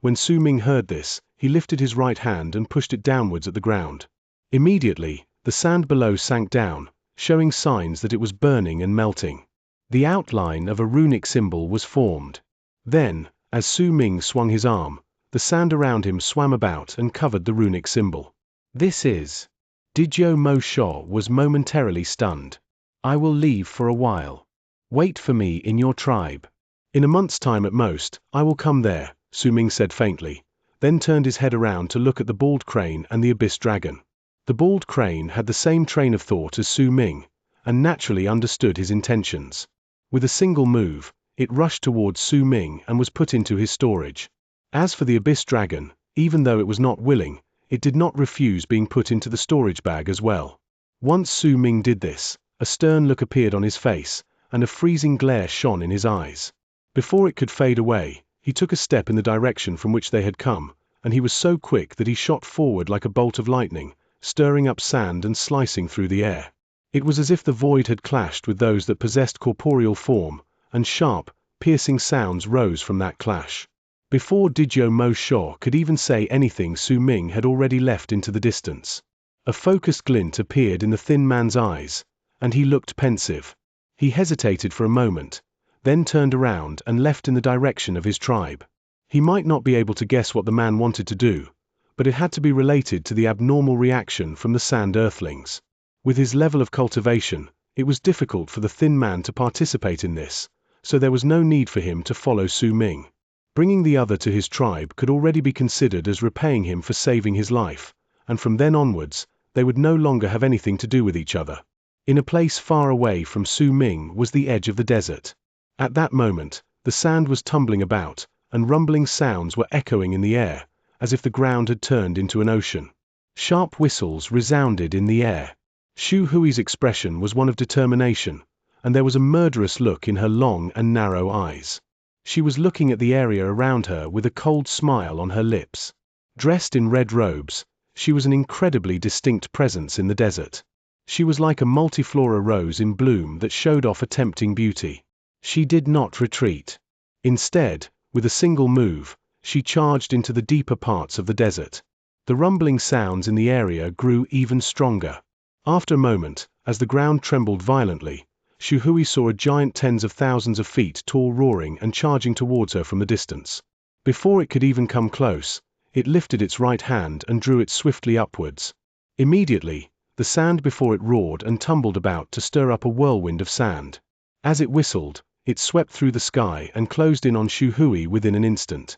When Su Ming heard this, he lifted his right hand and pushed it downwards at the ground. Immediately, the sand below sank down, showing signs that it was burning and melting. The outline of a runic symbol was formed. Then, as Su Ming swung his arm, the sand around him swam about and covered the runic symbol. This is... Didyo Mo Shaw was momentarily stunned. I will leave for a while. Wait for me in your tribe. In a month's time at most, I will come there, Su Ming said faintly, then turned his head around to look at the bald crane and the abyss dragon. The bald crane had the same train of thought as Su Ming, and naturally understood his intentions. With a single move, it rushed towards Su Ming and was put into his storage. As for the abyss dragon, even though it was not willing, it did not refuse being put into the storage bag as well. Once Su Ming did this, a stern look appeared on his face, and a freezing glare shone in his eyes. Before it could fade away, he took a step in the direction from which they had come, and he was so quick that he shot forward like a bolt of lightning, stirring up sand and slicing through the air. It was as if the void had clashed with those that possessed corporeal form, and sharp, piercing sounds rose from that clash. Before Dijo Mo Sho could even say anything, Su Ming had already left into the distance. A focused glint appeared in the thin man's eyes, and he looked pensive. He hesitated for a moment, then turned around and left in the direction of his tribe. He might not be able to guess what the man wanted to do, but it had to be related to the abnormal reaction from the sand earthlings. With his level of cultivation, it was difficult for the thin man to participate in this, so there was no need for him to follow Su Ming. Bringing the other to his tribe could already be considered as repaying him for saving his life, and from then onwards, they would no longer have anything to do with each other. In a place far away from Su Ming was the edge of the desert. At that moment, the sand was tumbling about, and rumbling sounds were echoing in the air, as if the ground had turned into an ocean. Sharp whistles resounded in the air. Xu Hui's expression was one of determination, and there was a murderous look in her long and narrow eyes. She was looking at the area around her with a cold smile on her lips. Dressed in red robes, she was an incredibly distinct presence in the desert. She was like a multiflora rose in bloom that showed off a tempting beauty. She did not retreat. Instead, with a single move, she charged into the deeper parts of the desert. The rumbling sounds in the area grew even stronger. After a moment, as the ground trembled violently, Xu Hui saw a giant tens of thousands of feet tall roaring and charging towards her from the distance. Before it could even come close, it lifted its right hand and drew it swiftly upwards. Immediately, the sand before it roared and tumbled about to stir up a whirlwind of sand. As it whistled, it swept through the sky and closed in on Xu Hui within an instant.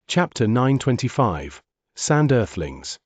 Chapter 925. Sand Earthlings.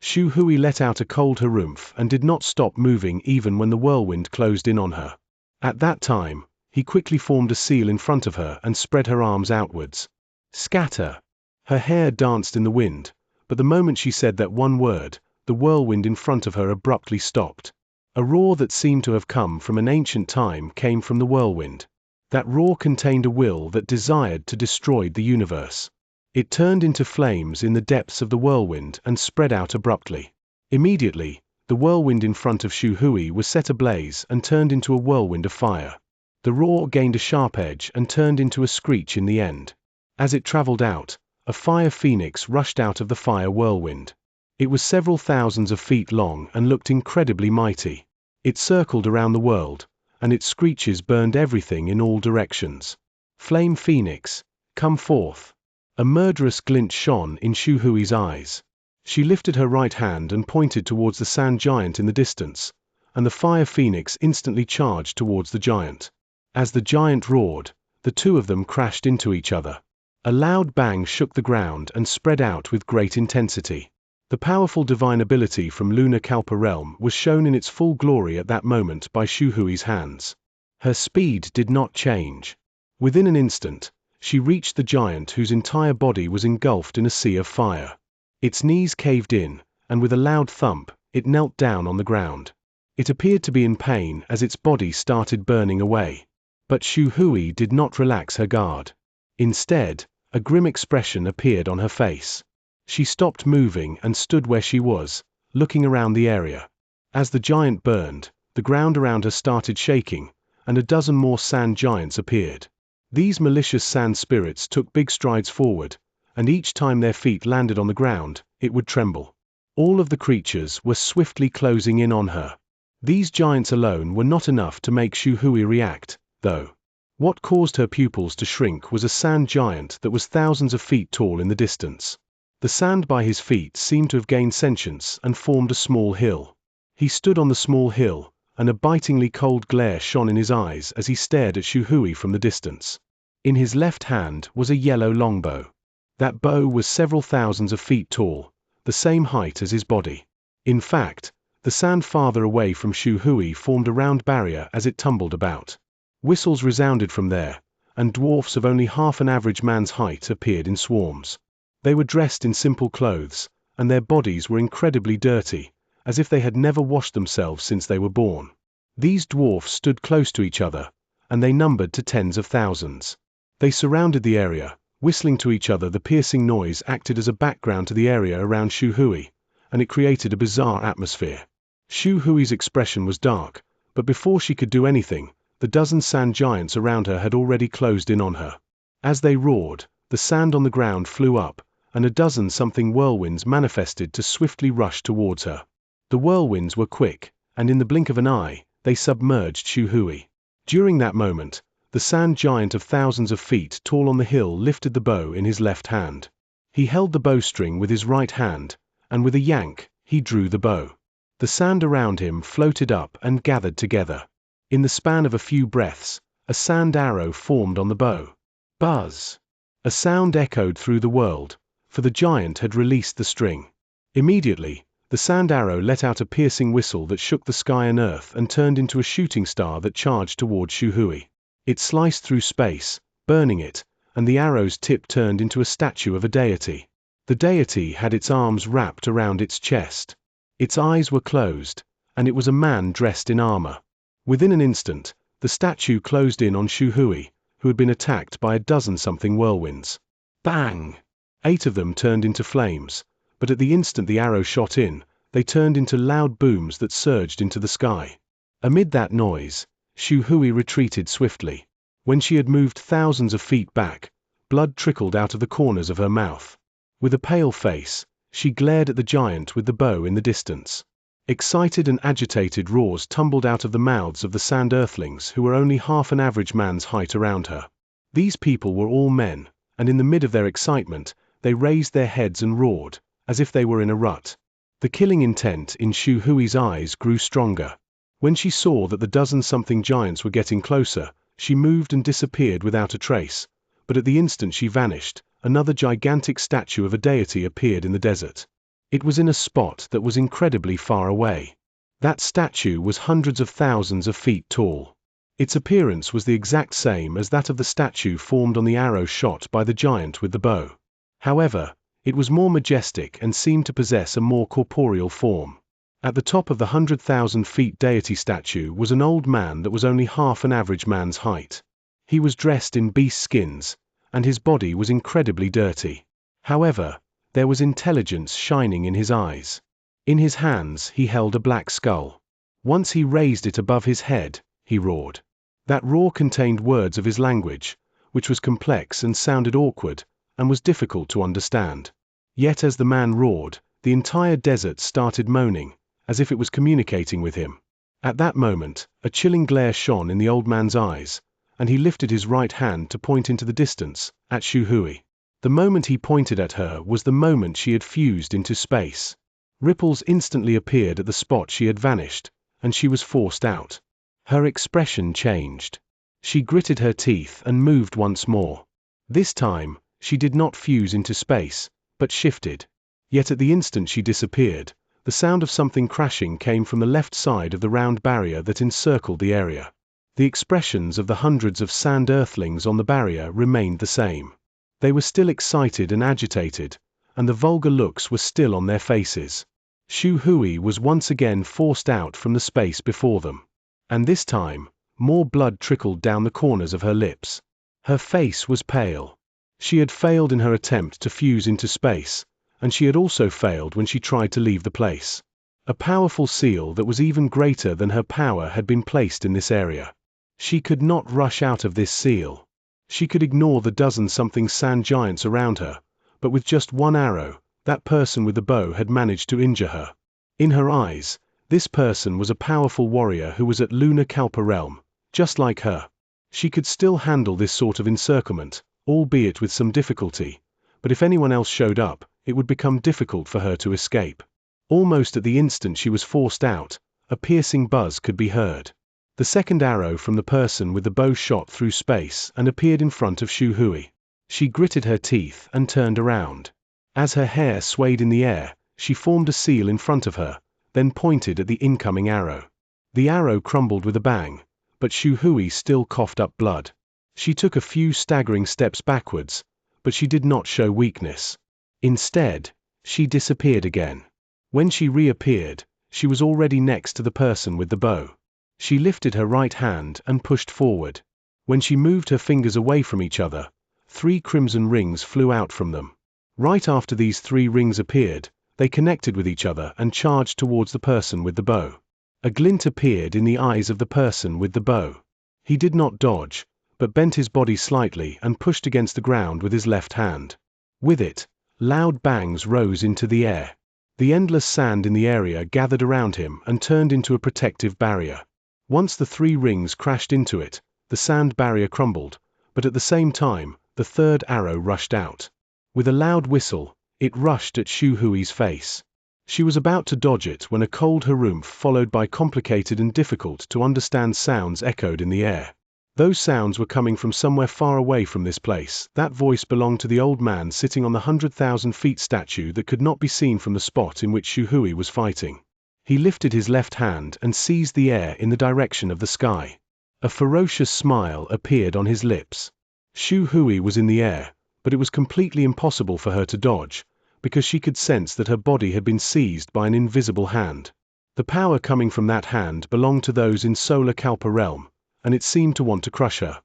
Xu Hui let out a cold harumph and did not stop moving even when the whirlwind closed in on her. At that time, he quickly formed a seal in front of her and spread her arms outwards. Scatter! Her hair danced in the wind, but the moment she said that one word, the whirlwind in front of her abruptly stopped. A roar that seemed to have come from an ancient time came from the whirlwind. That roar contained a will that desired to destroy the universe. It turned into flames in the depths of the whirlwind and spread out abruptly. Immediately, the whirlwind in front of Xu Hui was set ablaze and turned into a whirlwind of fire. The roar gained a sharp edge and turned into a screech in the end. As it traveled out, a fire phoenix rushed out of the fire whirlwind. It was several thousands of feet long and looked incredibly mighty. It circled around the world, and its screeches burned everything in all directions. Flame Phoenix, come forth! A murderous glint shone in Xu Hui's eyes. She lifted her right hand and pointed towards the sand giant in the distance, and the fire phoenix instantly charged towards the giant. As the giant roared, the two of them crashed into each other. A loud bang shook the ground and spread out with great intensity. The powerful divine ability from Lunar Kalpa realm was shown in its full glory at that moment by Xu Hui's hands. Her speed did not change. Within an instant, she reached the giant whose entire body was engulfed in a sea of fire. Its knees caved in, and with a loud thump, it knelt down on the ground. It appeared to be in pain as its body started burning away. But Xu Hui did not relax her guard. Instead, a grim expression appeared on her face. She stopped moving and stood where she was, looking around the area. As the giant burned, the ground around her started shaking, and a dozen more sand giants appeared. These malicious sand spirits took big strides forward, and each time their feet landed on the ground, it would tremble. All of the creatures were swiftly closing in on her. These giants alone were not enough to make Xu Hui react, though. What caused her pupils to shrink was a sand giant that was thousands of feet tall in the distance. The sand by his feet seemed to have gained sentience and formed a small hill. He stood on the small hill, and a bitingly cold glare shone in his eyes as he stared at Xu Hui from the distance. In his left hand was a yellow longbow. That bow was several thousands of feet tall, the same height as his body. In fact, the sand farther away from Shu Hui formed a round barrier as it tumbled about. Whistles resounded from there, and dwarfs of only half an average man's height appeared in swarms. They were dressed in simple clothes, and their bodies were incredibly dirty, as if they had never washed themselves since they were born. These dwarfs stood close to each other, and they numbered to tens of thousands. They surrounded the area, whistling to each other. The piercing noise acted as a background to the area around Shu Hui, and it created a bizarre atmosphere. Shu Hui's expression was dark, but before she could do anything, the dozen sand giants around her had already closed in on her. As they roared, the sand on the ground flew up, and a dozen-something whirlwinds manifested to swiftly rush towards her. The whirlwinds were quick, and in the blink of an eye, they submerged Shu Hui. During that moment, the sand giant of thousands of feet tall on the hill lifted the bow in his left hand. He held the bowstring with his right hand, and with a yank, he drew the bow. The sand around him floated up and gathered together. In the span of a few breaths, a sand arrow formed on the bow. Buzz! A sound echoed through the world, for the giant had released the string. Immediately, the sand arrow let out a piercing whistle that shook the sky and earth and turned into a shooting star that charged toward Shu Hui. It sliced through space, burning it, and the arrow's tip turned into a statue of a deity. The deity had its arms wrapped around its chest. Its eyes were closed, and it was a man dressed in armor. Within an instant, the statue closed in on Shu Hui, who had been attacked by a dozen-something whirlwinds. Bang! 8 of them turned into flames, but at the instant the arrow shot in, they turned into loud booms that surged into the sky. Amid that noise, Shu Hui retreated swiftly. When she had moved thousands of feet back, blood trickled out of the corners of her mouth. With a pale face, she glared at the giant with the bow in the distance. Excited and agitated roars tumbled out of the mouths of the sand earthlings who were only half an average man's height around her. These people were all men, and in the mid of their excitement, they raised their heads and roared, as if they were in a rut. The killing intent in Shu Hui's eyes grew stronger. When she saw that the dozen-something giants were getting closer, she moved and disappeared without a trace, but at the instant she vanished, another gigantic statue of a deity appeared in the desert. It was in a spot that was incredibly far away. That statue was hundreds of thousands of feet tall. Its appearance was the exact same as that of the statue formed on the arrow shot by the giant with the bow. However, it was more majestic and seemed to possess a more corporeal form. At the top of the 100,000 feet deity statue was an old man that was only half an average man's height. He was dressed in beast skins, and his body was incredibly dirty. However, there was intelligence shining in his eyes. In his hands he held a black skull. Once he raised it above his head, he roared. That roar contained words of his language, which was complex and sounded awkward, and was difficult to understand. Yet as the man roared, the entire desert started moaning, as if it was communicating with him. At that moment, a chilling glare shone in the old man's eyes, and he lifted his right hand to point into the distance, at Shu Hui. The moment he pointed at her was the moment she had fused into space. Ripples instantly appeared at the spot she had vanished, and she was forced out. Her expression changed. She gritted her teeth and moved once more. This time, she did not fuse into space, but shifted. Yet at the instant she disappeared, the sound of something crashing came from the left side of the round barrier that encircled the area. The expressions of the hundreds of sand earthlings on the barrier remained the same. They were still excited and agitated, and the vulgar looks were still on their faces. Shu Hui was once again forced out from the space before them. And this time, more blood trickled down the corners of her lips. Her face was pale. She had failed in her attempt to fuse into space, and she had also failed when she tried to leave the place. A powerful seal that was even greater than her power had been placed in this area. She could not rush out of this seal. She could ignore the dozen-something sand giants around her, but with just one arrow, that person with the bow had managed to injure her. In her eyes, this person was a powerful warrior who was at Lunar Kalpa realm, just like her. She could still handle this sort of encirclement, albeit with some difficulty, but if anyone else showed up, it would become difficult for her to escape. Almost at the instant she was forced out, a piercing buzz could be heard. The second arrow from the person with the bow shot through space and appeared in front of Shu Hui. She gritted her teeth and turned around. As her hair swayed in the air, She formed a seal in front of her, then pointed at the incoming arrow. The arrow crumbled with a bang, but Xu Hui still coughed up blood. She took a few staggering steps backwards, but she did not show weakness. Instead, she disappeared again. When she reappeared, she was already next to the person with the bow. She lifted her right hand and pushed forward. When she moved her fingers away from each other, 3 crimson rings flew out from them. Right after these 3 rings appeared, they connected with each other and charged towards the person with the bow. A glint appeared in the eyes of the person with the bow. He did not dodge, but bent his body slightly and pushed against the ground with his left hand. With it, loud bangs rose into the air. The endless sand in the area gathered around him and turned into a protective barrier. Once the 3 rings crashed into it, the sand barrier crumbled, but at the same time, the 3rd arrow rushed out. With a loud whistle, it rushed at Xu Hui's face. She was about to dodge it when a cold harumph followed by complicated and difficult to understand sounds echoed in the air. Those sounds were coming from somewhere far away from this place. That voice belonged to the old man sitting on the 100,000 feet statue that could not be seen from the spot in which Xu Hui was fighting. He lifted his left hand and seized the air in the direction of the sky. A ferocious smile appeared on his lips. Xu Hui was in the air, but it was completely impossible for her to dodge, because she could sense that her body had been seized by an invisible hand. The power coming from that hand belonged to those in Solar Kalpa realm, and it seemed to want to crush her.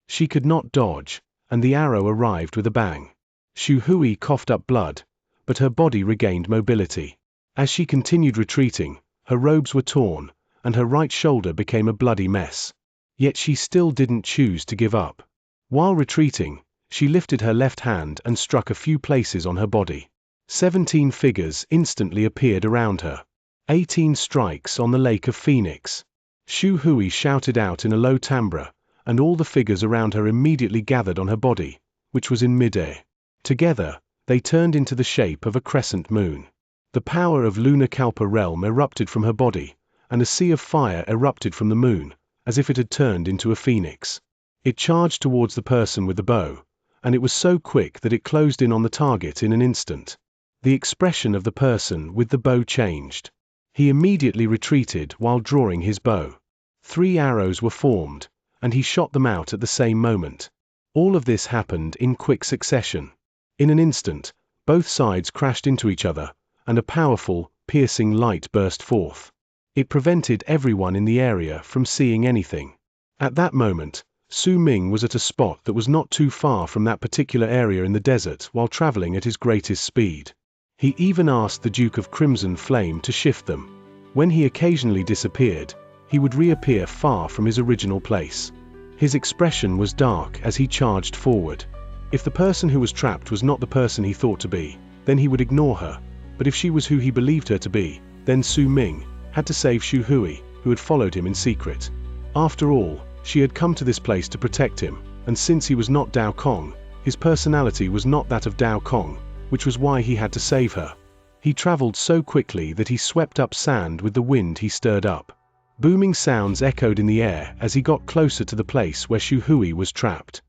She could not dodge, and the arrow arrived with a bang. Xu Hui coughed up blood, but her body regained mobility. As she continued retreating, her robes were torn, and her right shoulder became a bloody mess. Yet she still didn't choose to give up. While retreating, she lifted her left hand and struck a few places on her body. 17 figures instantly appeared around her. 18 strikes on the Lake of Phoenix. Xu Hui shouted out in a low timbre, and all the figures around her immediately gathered on her body, which was in midair. Together, they turned into the shape of a crescent moon. The power of Lunar Kalpa realm erupted from her body, and a sea of fire erupted from the moon, as if it had turned into a phoenix. It charged towards the person with the bow, and it was so quick that it closed in on the target in an instant. The expression of the person with the bow changed. He immediately retreated while drawing his bow. 3 arrows were formed, and he shot them out at the same moment. All of this happened in quick succession. In an instant, both sides crashed into each other, and a powerful, piercing light burst forth. It prevented everyone in the area from seeing anything. At that moment, Su Ming was at a spot that was not too far from that particular area in the desert while traveling at his greatest speed. He even asked the Duke of Crimson Flame to shift them. When he occasionally disappeared, he would reappear far from his original place. His expression was dark as he charged forward. If the person who was trapped was not the person he thought to be, then he would ignore her, but if she was who he believed her to be, then Su Ming had to save Xu Hui, who had followed him in secret. After all, she had come to this place to protect him, and since he was not Dao Kong, his personality was not that of Dao Kong, which was why he had to save her. He traveled so quickly that he swept up sand with the wind he stirred up. Booming sounds echoed in the air as he got closer to the place where Xu Hui was trapped.